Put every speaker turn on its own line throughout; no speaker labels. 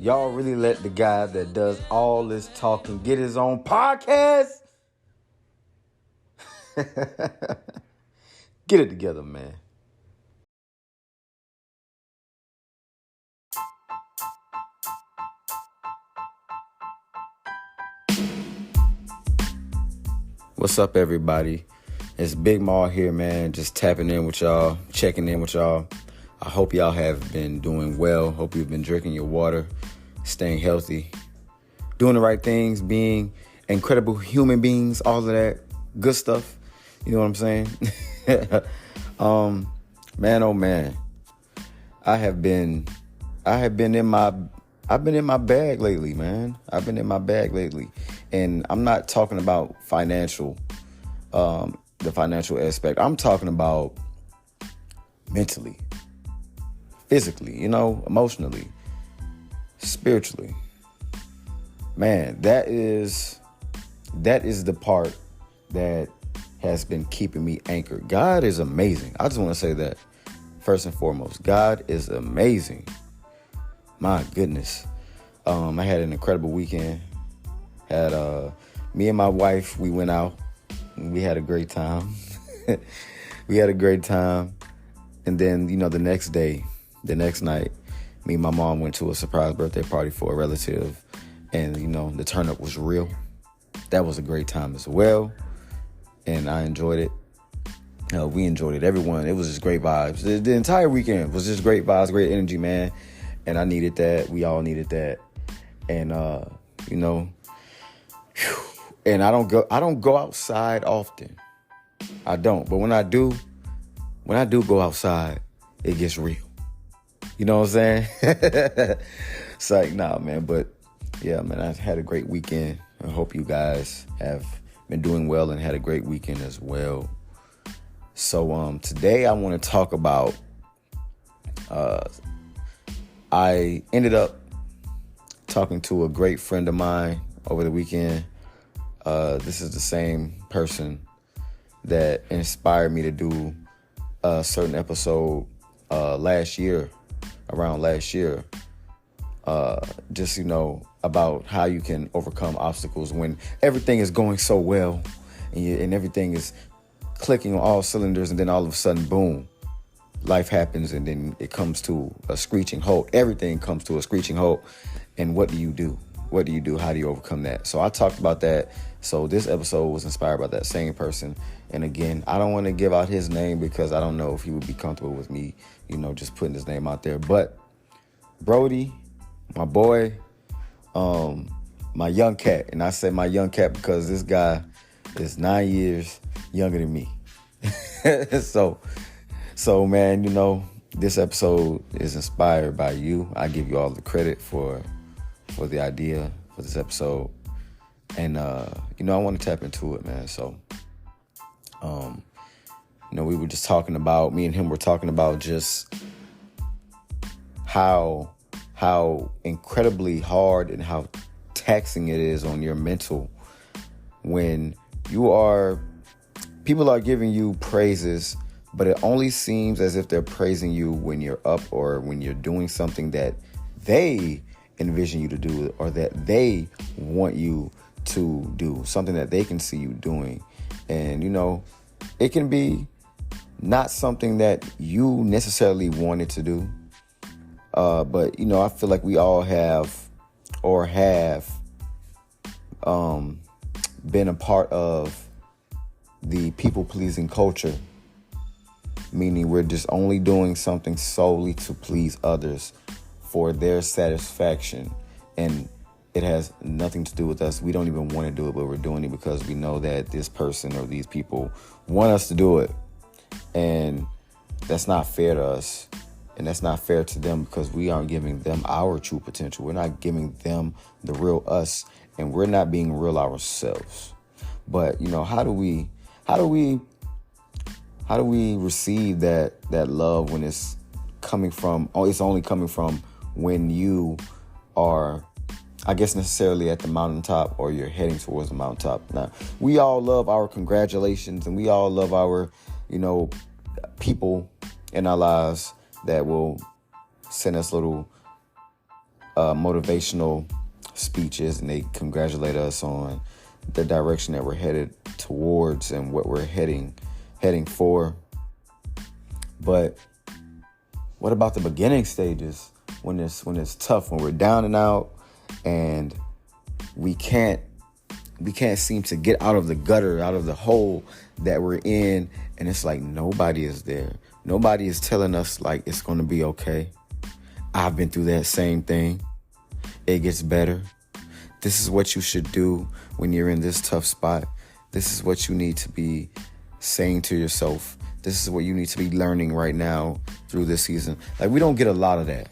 Y'all really let the guy that does all this talking get his own podcast? Get it together, man. What's up, everybody? It's Big Maul here, man. Just tapping in with y'all, checking in with y'all. I hope y'all have been doing well. Hope you've been drinking your water, staying healthy, doing the right things, being incredible human beings, all of that good stuff. You know what I'm saying? Man, oh man. I've been in my bag lately, man. I've been in my bag lately. And I'm not talking about financial, the financial aspect. I'm talking about mentally, physically, emotionally, spiritually. Man, that is the part that has been keeping me anchored. God is amazing. I just want to say that first and foremost. God is amazing. My goodness. I had an incredible weekend. Had me and my wife, we went out and we had a great time. And then, the next night, me and my mom went to a surprise birthday party for a relative. And, the turn up was real. That was a great time as well. And I enjoyed it. We enjoyed it. Everyone, it was just great vibes. The entire weekend was just great vibes, great energy, man. And I needed that. We all needed that. And, and I don't go outside often. I don't. But when I do go outside, it gets real. You know what I'm saying? It's like, nah, man. But yeah, man, I had a great weekend. I hope you guys have been doing well and had a great weekend as well. So today I want to talk about, I ended up talking to a great friend of mine over the weekend. This is the same person that inspired me to do a certain episode around last year. Just, about how you can overcome obstacles when everything is going so well and everything is clicking on all cylinders, and then all of a sudden, boom, life happens, and then it comes to a screeching halt. Everything comes to a screeching halt. And what do you do? What do you do? How do you overcome that? So I talked about that. So this episode was inspired by that same person. And again, I don't want to give out his name because I don't know if he would be comfortable with me, just putting his name out there. But Brody, my boy, my young cat, and I say my young cat because this guy is 9 years younger than me. So man, this episode is inspired by you. I give you all the credit for the idea for this episode. And, I want to tap into it, man. So, we were just talking about, me and him were talking about just how incredibly hard and how taxing it is on your mental when people are giving you praises, but it only seems as if they're praising you when you're up or when you're doing something that they envision you to do or that they want you to do, something that they can see you doing. And, it can be not something that you necessarily wanted to do. But, I feel like we all have been a part of the people-pleasing culture, meaning we're just only doing something solely to please others for their satisfaction. And it has nothing to do with us. We don't even want to do it, but we're doing it because we know that this person or these people want us to do it. And that's not fair to us. And that's not fair to them because we aren't giving them our true potential. We're not giving them the real us, and we're not being real ourselves. But, how do we receive that love when it's only coming from when you are, I guess, necessarily at the mountaintop or you're heading towards the mountaintop. Now, we all love our congratulations, and we all love our, people in our lives that will send us little motivational speeches, and they congratulate us on the direction that we're headed towards and what we're heading for. But what about the beginning stages when it's tough, when we're down and out, and we can't seem to get out of the gutter, out of the hole that we're in, and it's like nobody is there. Nobody is telling us like it's going to be okay. I've been through that same thing. It gets better. This is what you should do when you're in this tough spot. This is what you need to be saying to yourself. This is what you need to be learning right now through this season. Like, we don't get a lot of that.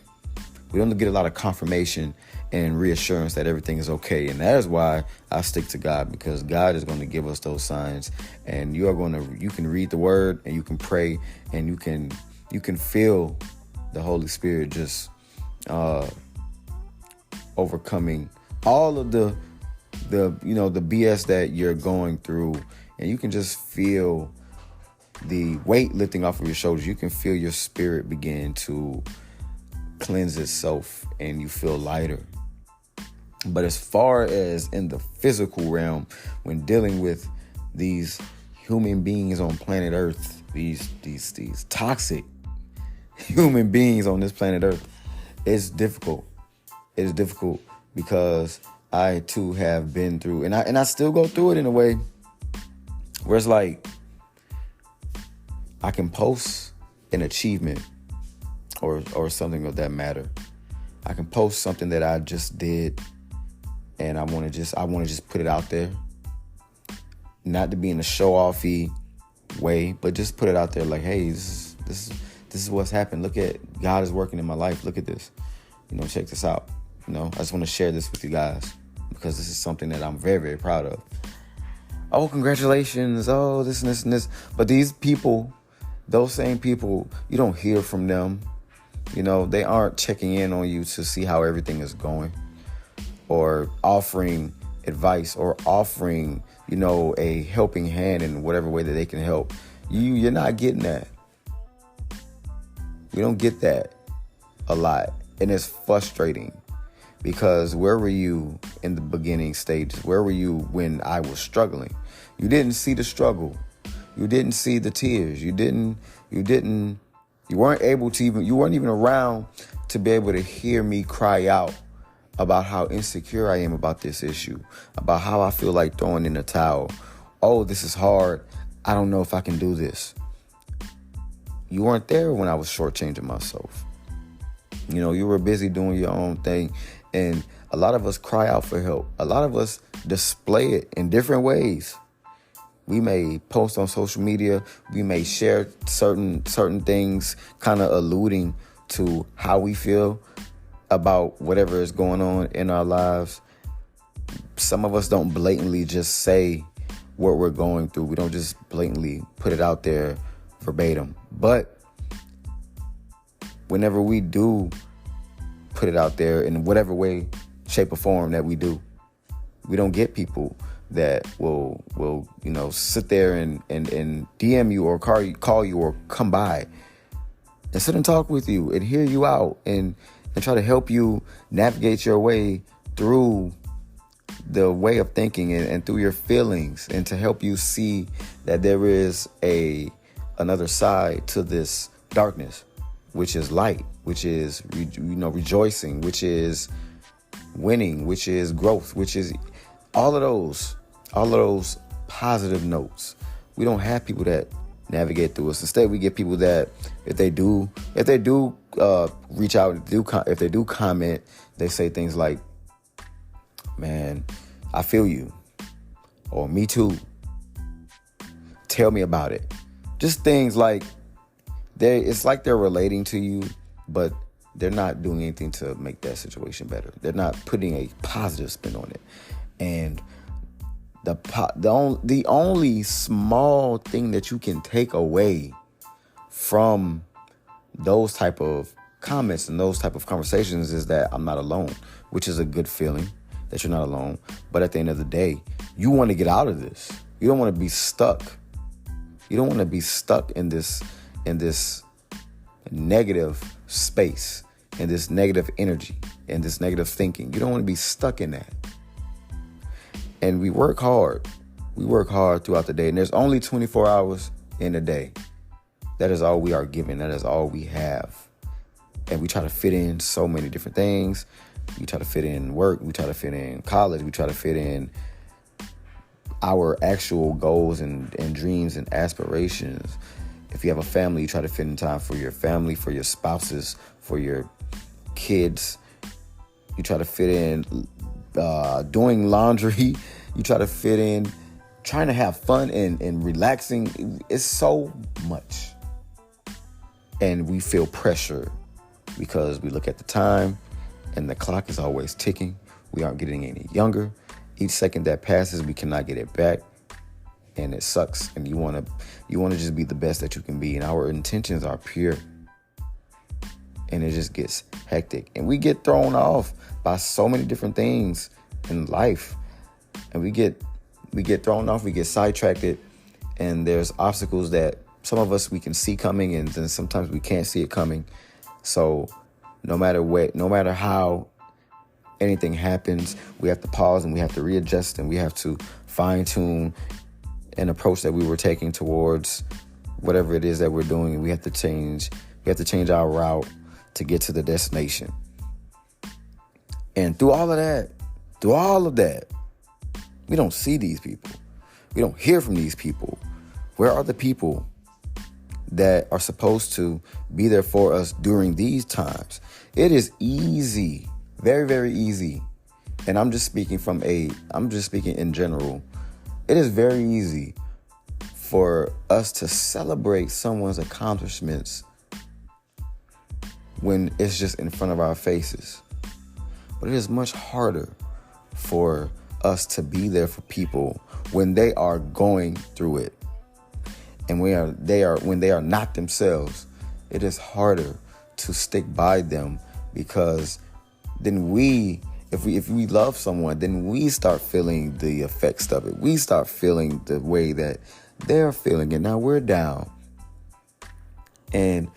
We don't get a lot of confirmation and reassurance that everything is okay. And that is why I stick to God, because God is going to give us those signs. And you can read the word, and you can pray, and you can feel the Holy Spirit just overcoming all of the BS that you're going through. And you can just feel the weight lifting off of your shoulders. You can feel your spirit begin to cleanse itself, and you feel lighter. But as far as in the physical realm, when dealing with these human beings on planet Earth, these toxic human beings on this planet Earth, it's difficult. It is difficult because I too have been through, and I still go through it in a way where it's like I can post an achievement or something of that matter. I can post something that I just did, and I want to just put it out there, not to be in a show-offy way, but just put it out there like, hey, this is what's happened. Look at God is working in my life. Look at this. Check this out. I just want to share this with you guys because this is something that I'm very, very proud of. Oh, congratulations. Oh, this and this and this. But these people, those same people, you don't hear from them. They aren't checking in on you to see how everything is going, or offering advice, or offering, a helping hand in whatever way that they can help. You're not getting that. We don't get that a lot. And it's frustrating because where were you in the beginning stages? Where were you when I was struggling? You didn't see the struggle. You didn't see the tears. You weren't even around to be able to hear me cry out about how insecure I am about this issue, about how I feel like throwing in the towel. Oh, this is hard. I don't know if I can do this. You weren't there when I was shortchanging myself. You were busy doing your own thing. And a lot of us cry out for help. A lot of us display it in different ways. We may post on social media. We may share certain things, kind of alluding to how we feel about whatever is going on in our lives. Some of us don't blatantly just say what we're going through. We don't just blatantly put it out there verbatim. But whenever we do put it out there in whatever way, shape, or form that we do, we don't get people that will sit there and DM you or call you or come by and sit and talk with you and hear you out and try to help you navigate your way through the way of thinking and through your feelings, and to help you see that there is another side to this darkness, which is light, which is rejoicing, which is winning, which is growth, which is all of those positive notes. We don't have people that navigate through us. Instead, we get people that if they do reach out, if they do comment, they say things like, man, I feel you, or me too, tell me about it. Just things like it's like they're relating to you, but they're not doing anything to make that situation better. They're not putting a positive spin on it. And the only small thing that you can take away from those type of comments and those type of conversations is that I'm not alone, which is a good feeling that you're not alone. But at the end of the day, you want to get out of this. You don't want to be stuck. You don't want to be stuck in this negative space, in this negative energy, and this negative thinking. You don't want to be stuck in that. And we work hard. We work hard throughout the day. And there's only 24 hours in a day. That is all we are given. That is all we have. And we try to fit in so many different things. We try to fit in work. We try to fit in college. We try to fit in our actual goals and dreams and aspirations. If you have a family, you try to fit in time for your family, for your spouses, for your kids. You try to fit in doing laundry. You try to fit in trying to have fun and relaxing. It's so much. And we feel pressure because we look at the time and the clock is always ticking. We aren't getting any younger. Each second that passes, we cannot get it back. And it sucks. And you want to just be the best that you can be. And our intentions are pure. And it just gets hectic. And we get thrown off by so many different things in life. And we get thrown off, we get sidetracked. And there's obstacles that some of us we can see coming, and then sometimes we can't see it coming. So no matter how anything happens, we have to pause and we have to readjust and we have to fine tune an approach that we were taking towards whatever it is that we're doing. And we have to change our route to get to the destination. And through all of that, we don't see these people. We don't hear from these people. Where are the people that are supposed to be there for us during these times? It is easy, very, very easy. And I'm just speaking in general. It is very easy for us to celebrate someone's accomplishments when it's just in front of our faces. But it is much harder for us to be there for people when they are going through it. And when they are not themselves. It is harder to stick by them, because then if we love someone, then we start feeling the effects of it. We start feeling the way that they're feeling it. Now we're down. And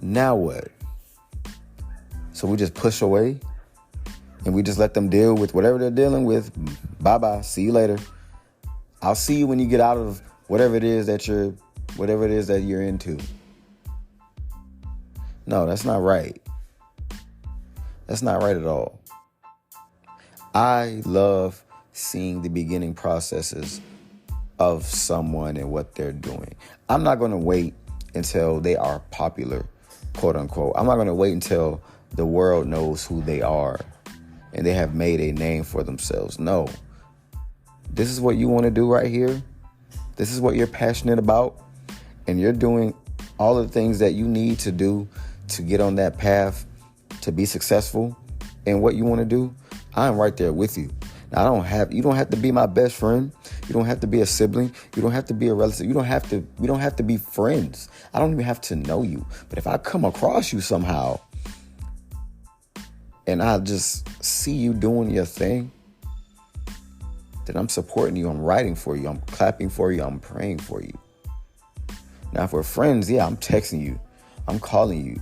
now what? So we just push away and we just let them deal with whatever they're dealing with. Bye-bye. See you later. I'll see you when you get out of whatever it is that you're into. No, that's not right. That's not right at all. I love seeing the beginning processes of someone and what they're doing. I'm not going to wait until they are popular, quote unquote. I'm not going to wait until the world knows who they are and they have made a name for themselves. No. This is what you want to do right here. This is what you're passionate about. And you're doing all of the things that you need to do to get on that path to be successful in what you want to do. I'm right there with you. Now, you don't have to be my best friend. You don't have to be a sibling. You don't have to be a relative. We don't have to be friends. I don't even have to know you. But if I come across you somehow and I just see you doing your thing, then I'm supporting you. I'm writing for you. I'm clapping for you. I'm praying for you. Now, if we're friends, yeah, I'm texting you. I'm calling you.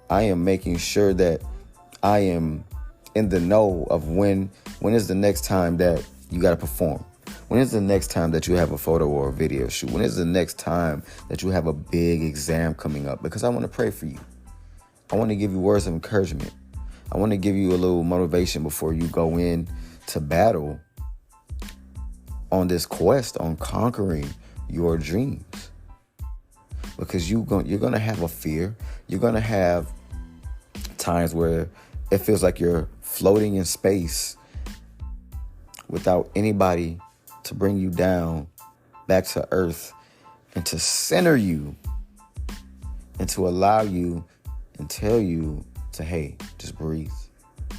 I am making sure that I am in the know of when is the next time that you got to perform. When is the next time that you have a photo or a video shoot? When is the next time that you have a big exam coming up? Because I want to pray for you. I want to give you words of encouragement. I want to give you a little motivation before you go in to battle on this quest on conquering your dreams. Because you're going to have a fear. You're going to have times where it feels like you're floating in space without anybody to bring you down back to earth and to center you and to allow you and tell you to, hey, just breathe.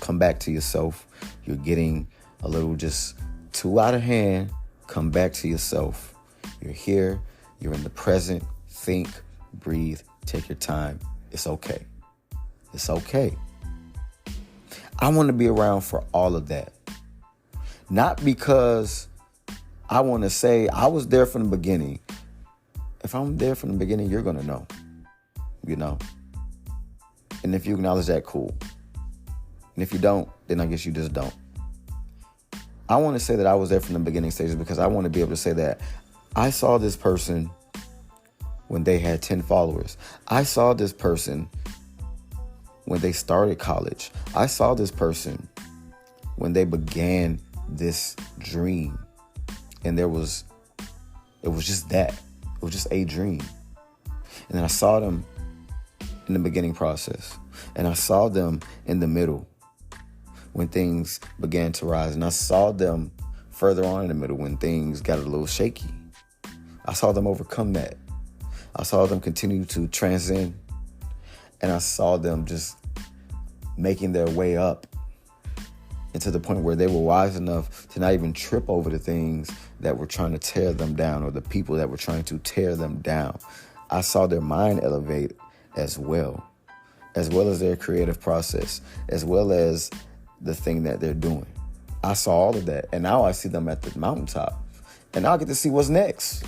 Come back to yourself. You're getting a little just too out of hand. Come back to yourself. You're here. You're in the present. Think, breathe, take your time. It's okay. It's okay. I want to be around for all of that. Not because I want to say I was there from the beginning. If I'm there from the beginning, you're going to know. You know? And if you acknowledge that, cool. And if you don't, then I guess you just don't. I want to say that I was there from the beginning stages because I want to be able to say that I saw this person when they had 10 followers. I saw this person when they started college. I saw this person when they began this dream. And it was just that. It was just a dream. And then I saw them in the beginning process. And I saw them in the middle when things began to rise. And I saw them further on in the middle when things got a little shaky. I saw them overcome that. I saw them continue to transcend. And I saw them just making their way up. And to the point where they were wise enough to not even trip over the things that were trying to tear them down or the people that were trying to tear them down. I saw their mind elevate as well as their creative process, as well as the thing that they're doing. I saw all of that. And now I see them at the mountaintop. And now I get to see what's next.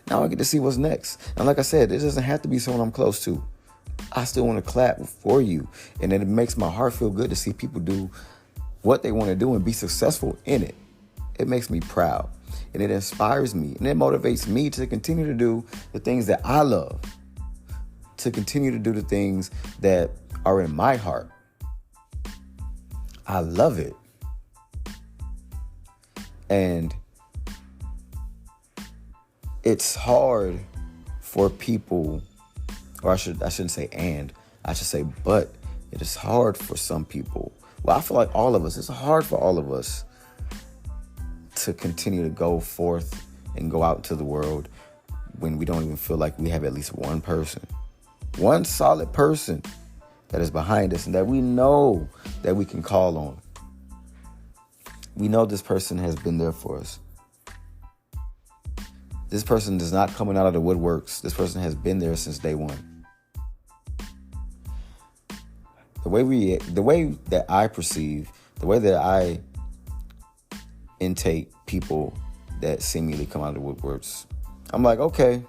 And like I said, it doesn't have to be someone I'm close to. I still want to clap for you. And it makes my heart feel good to see people do what they want to do and be successful in it. It makes me proud. And it inspires me. And it motivates me to continue to do the things that I love. To continue to do the things that are in my heart. I love it. And it's hard for people, or I shouldn't say and, I should say but. It is hard for some people. Well, I feel like all of us, it's hard for all of us to continue to go forth and go out into the world when we don't even feel like we have at least one person, one solid person that is behind us and that we know that we can call on. We know this person has been there for us. This person is not coming out of the woodworks. This person has been there since day one. The way that I perceive, the way that I intake people that seemingly come out of the woodworks, I'm like, okay,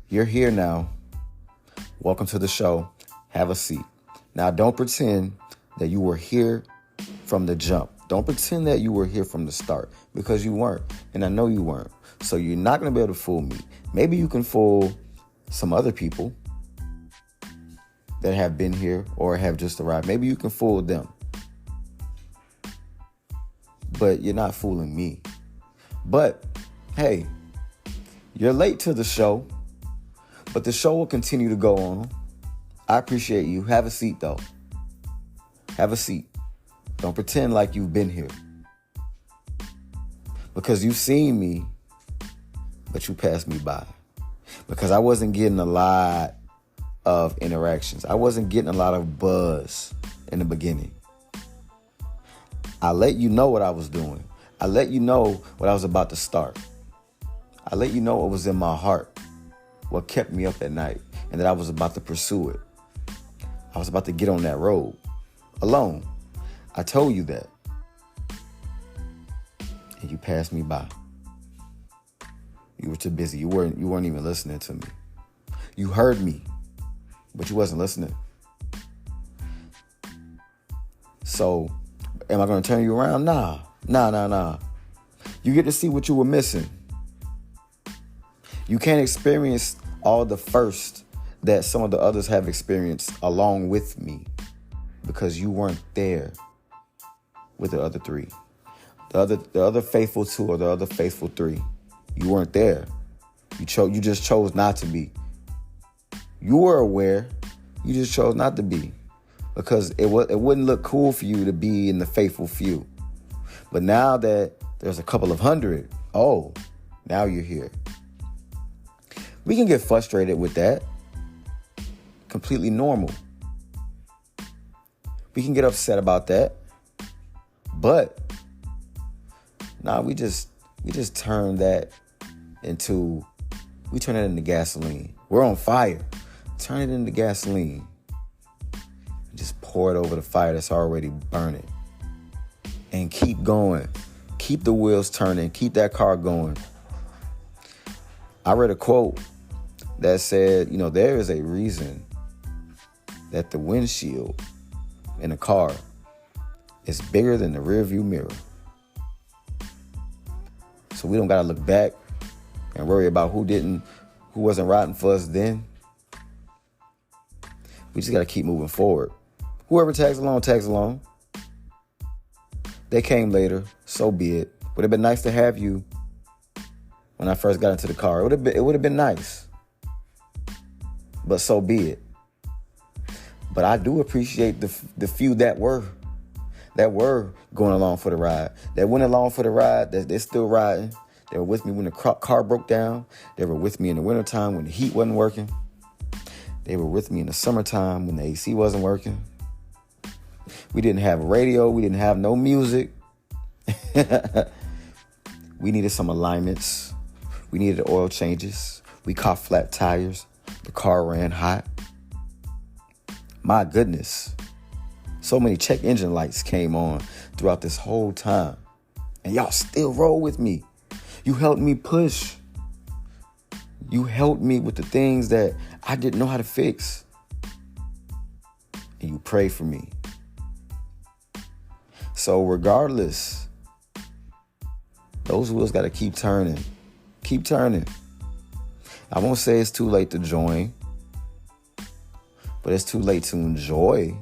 you're here now. Welcome to the show. Have a seat. Now, don't pretend that you were here from the jump. Don't pretend that you were here from the start, because you weren't. And I know you weren't. So you're not going to be able to fool me. Maybe you can fool some other people that have been here or have just arrived. Maybe you can fool them. But you're not fooling me. But, hey, you're late to the show, but the show will continue to go on. I appreciate you. Have a seat, though. Have a seat. Don't pretend like you've been here. Because you've seen me, but you passed me by. Because I wasn't getting a lot of interactions. I wasn't getting a lot of buzz in the beginning. I let you know what I was doing. I let you know what I was about to start. I let you know what was in my heart, what kept me up at night, and that I was about to pursue it. I was about to get on that road alone. I told you that. And you passed me by. You were too busy. You weren't even listening to me. You heard me, but you wasn't listening. So, am I going to turn you around? Nah. You get to see what you were missing. You can't experience all the first that some of the others have experienced along with me because you weren't there with the other three. The other faithful two or the other faithful three. You weren't there. You just chose not to be. You were aware. You just chose not to be. Because it wouldn't look cool for you to be in the faithful few. But now that there's a couple of hundred, now you're here. We can get frustrated with that. Completely normal. We can get upset about that. But we just turn that into gasoline. We're on fire. Turn it into gasoline. Just pour it over the fire that's already burning. And keep going. Keep the wheels turning. Keep that car going. I read a quote that said, there is a reason that the windshield in a car is bigger than the rearview mirror. So we don't got to look back and worry about who wasn't riding for us then. We just got to keep moving forward. Whoever tags along. They came later, so be it. Would have been nice to have you when I first got into the car. It would have been nice. But so be it. But I do appreciate the few that were going along for the ride. That went along for the ride, that they're still riding. They were with me when the car broke down. They were with me in the wintertime when the heat wasn't working. They were with me in the summertime when the AC wasn't working. We didn't have a radio. We didn't have no music. We needed some alignments. We needed oil changes. We caught flat tires. The car ran hot. My goodness. So many check engine lights came on throughout this whole time. And y'all still roll with me. You helped me push. You helped me with the things that I didn't know how to fix. And you prayed for me. So regardless, those wheels got to keep turning. Keep turning. I won't say it's too late to join, but it's too late to enjoy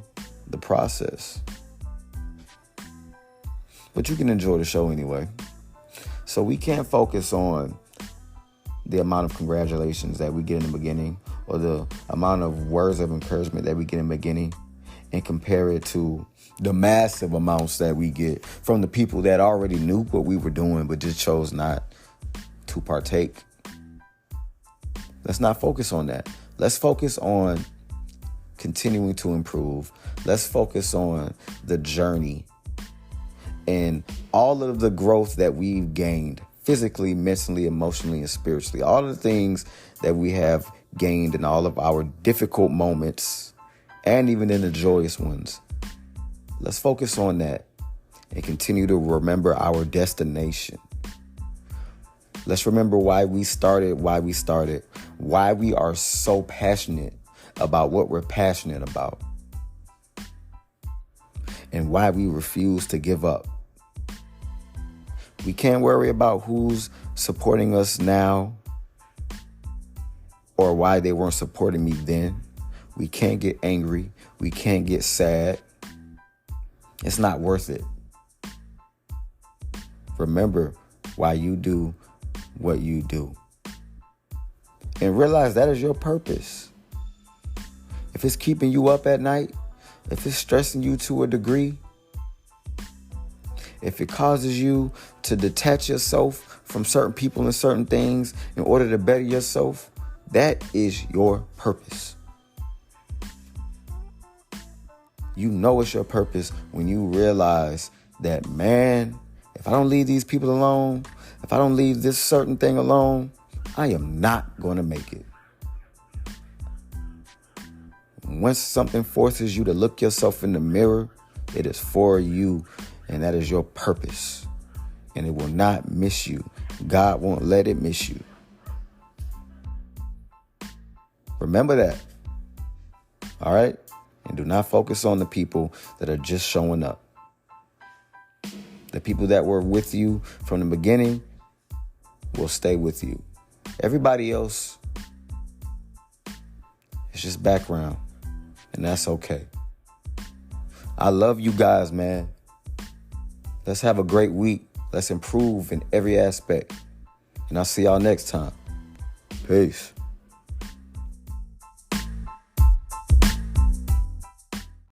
the process. But you can enjoy the show anyway. So we can't focus on the amount of congratulations that we get in the beginning or the amount of words of encouragement that we get in the beginning and compare it to the massive amounts that we get from the people that already knew what we were doing but just chose not to partake. Let's not focus on that. Let's focus on continuing to improve. Let's focus on the journey and all of the growth that we've gained physically, mentally, emotionally, and spiritually. All of the things that we have gained in all of our difficult moments and even in the joyous ones. Let's focus on that and continue to remember our destination. Let's remember why we started, why we are so passionate about what we're passionate about, and why we refuse to give up. We can't worry about who's supporting us now or why they weren't supporting me then. We can't get angry. We can't get sad. It's not worth it. Remember why you do what you do. And realize that is your purpose. If it's keeping you up at night, if it's stressing you to a degree, if it causes you to detach yourself from certain people and certain things in order to better yourself, that is your purpose. You know it's your purpose when you realize that, man, if I don't leave these people alone, if I don't leave this certain thing alone, I am not going to make it. Once something forces you to look yourself in the mirror, it is for you, and that is your purpose. And it will not miss you. God won't let it miss you. Remember that. All right? And do not focus on the people that are just showing up. The people that were with you from the beginning will stay with you. Everybody else is just background, and that's okay. I love you guys, man. Let's have a great week. Let's improve in every aspect. And I'll see y'all next time. Peace.